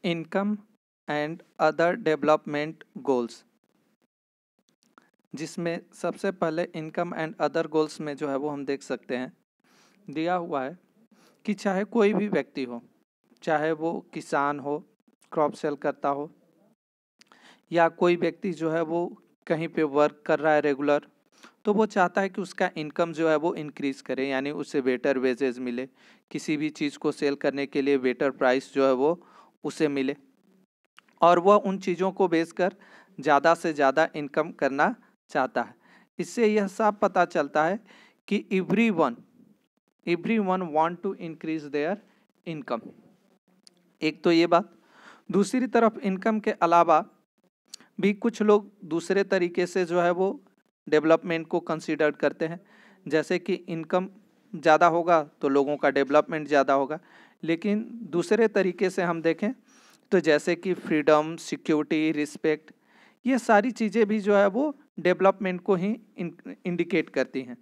Income and other development goals, जिसमें सबसे पहले इनकम एंड अदर गोल्स में जो है वो हम देख सकते हैं दिया हुआ है कि चाहे कोई भी व्यक्ति हो, चाहे वो किसान हो, क्रॉप सेल करता हो, या कोई व्यक्ति जो है वो कहीं पे वर्क कर रहा है रेगुलर, तो वो चाहता है कि उसका इनकम जो है वो इंक्रीज़ करे, यानी उसे बेटर वेजेस मिले, किसी भी चीज़ को सेल करने के लिए बेटर प्राइस जो है वो उसे मिले, और वह उन चीज़ों को बेचकर ज़्यादा से ज़्यादा इनकम करना चाहता है। इससे यह साफ पता चलता है कि everyone want to increase their income. एक तो ये बात। दूसरी तरफ इनकम के अलावा भी कुछ लोग दूसरे तरीके से जो है वो डेवलपमेंट को कंसीडर करते हैं, जैसे कि इनकम ज़्यादा होगा तो लोगों का डेवलपमेंट ज़्यादा होगा। लेकिन दूसरे तरीके से हम देखें तो जैसे कि फ्रीडम, सिक्योरिटी, रिस्पेक्ट, ये सारी चीज़ें भी जो है वो डेवलपमेंट को ही इंडिकेट करती हैं,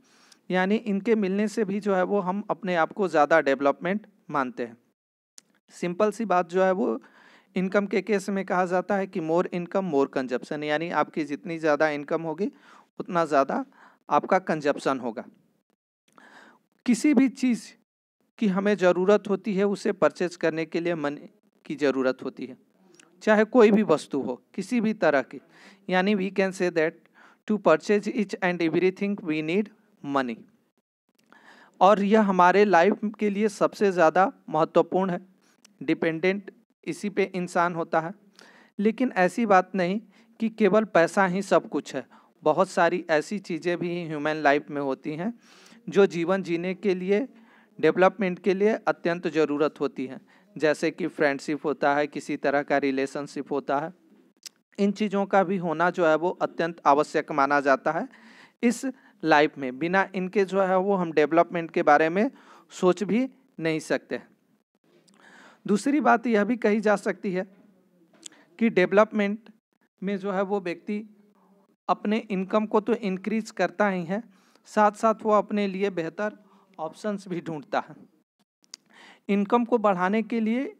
यानी इनके मिलने से भी जो है वो हम अपने आप को ज़्यादा डेवलपमेंट मानते हैं। सिंपल सी बात जो है वो इनकम के केस में कहा जाता है कि मोर इनकम मोर कंजप्शन, यानी आपकी जितनी ज़्यादा इनकम होगी उतना ज़्यादा आपका कंजप्शन होगा। किसी भी चीज़ की हमें ज़रूरत होती है, उसे परचेज करने के लिए मनी की ज़रूरत होती है, चाहे कोई भी वस्तु हो, किसी भी तरह की, यानी we can say that to purchase each and everything we need money. और यह हमारे लाइफ के लिए सबसे ज़्यादा महत्वपूर्ण है, डिपेंडेंट इसी पे इंसान होता है। लेकिन ऐसी बात नहीं कि केवल पैसा ही सब कुछ है। बहुत सारी ऐसी चीज़ें भी ह्यूमन लाइफ में होती हैं जो जीवन जीने के लिए, डेवलपमेंट के लिए अत्यंत ज़रूरत होती है, जैसे कि फ्रेंडशिप होता है, किसी तरह का रिलेशनशिप होता है। इन चीज़ों का भी होना जो है वो अत्यंत आवश्यक माना जाता है इस लाइफ में। बिना इनके जो है वो हम डेवलपमेंट के बारे में सोच भी नहीं सकते। दूसरी बात यह भी कही जा सकती है कि डेवलपमेंट में जो है वो व्यक्ति अपने इनकम को तो इंक्रीज करता ही है, साथ साथ वो अपने लिए बेहतर ऑप्शंस भी ढूंढता है। इनकम को बढ़ाने के लिए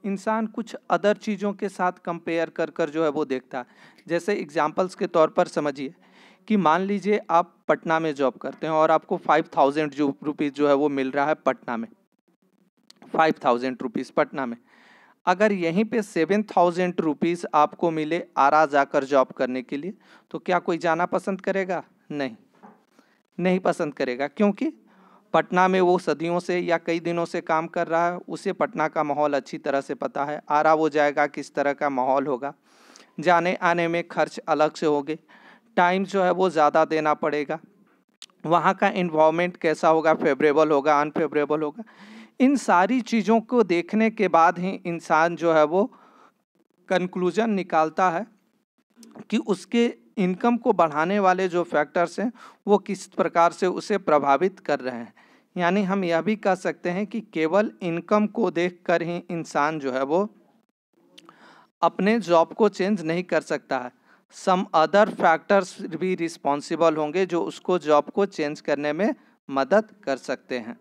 इंसान कुछ अदर चीज़ों के साथ कंपेयर कर कर जो है वो देखता है। जैसे एग्जांपल्स के तौर पर समझिए कि मान लीजिए आप पटना में जॉब करते हैं और आपको 5000 रुपीज़ जो है वो मिल रहा है पटना में, 5000 रुपीज़ पटना में। अगर यहीं पे 7000 रुपीज़ आपको मिले आरा जाकर जॉब करने के लिए, तो क्या कोई जाना पसंद करेगा? नहीं पसंद करेगा, क्योंकि पटना में वो सदियों से या कई दिनों से काम कर रहा है, उसे पटना का माहौल अच्छी तरह से पता है। आरा वो जाएगा किस तरह का माहौल होगा, जाने आने में खर्च अलग से होंगे, टाइम जो है वो ज़्यादा देना पड़ेगा, वहाँ का इन्वायरमेंट कैसा होगा, फेवरेबल होगा, अनफेवरेबल होगा। इन सारी चीज़ों को देखने के बाद ही इंसान जो है वो कंक्लूजन निकालता है कि उसके इनकम को बढ़ाने वाले जो फैक्टर्स हैं वो किस प्रकार से उसे प्रभावित कर रहे हैं। यानी हम यह भी कह सकते हैं कि केवल इनकम को देखकर ही इंसान जो है वो अपने जॉब को चेंज नहीं कर सकता है। सम अदर फैक्टर्स भी रिस्पॉन्सिबल होंगे जो उसको जॉब को चेंज करने में मदद कर सकते हैं।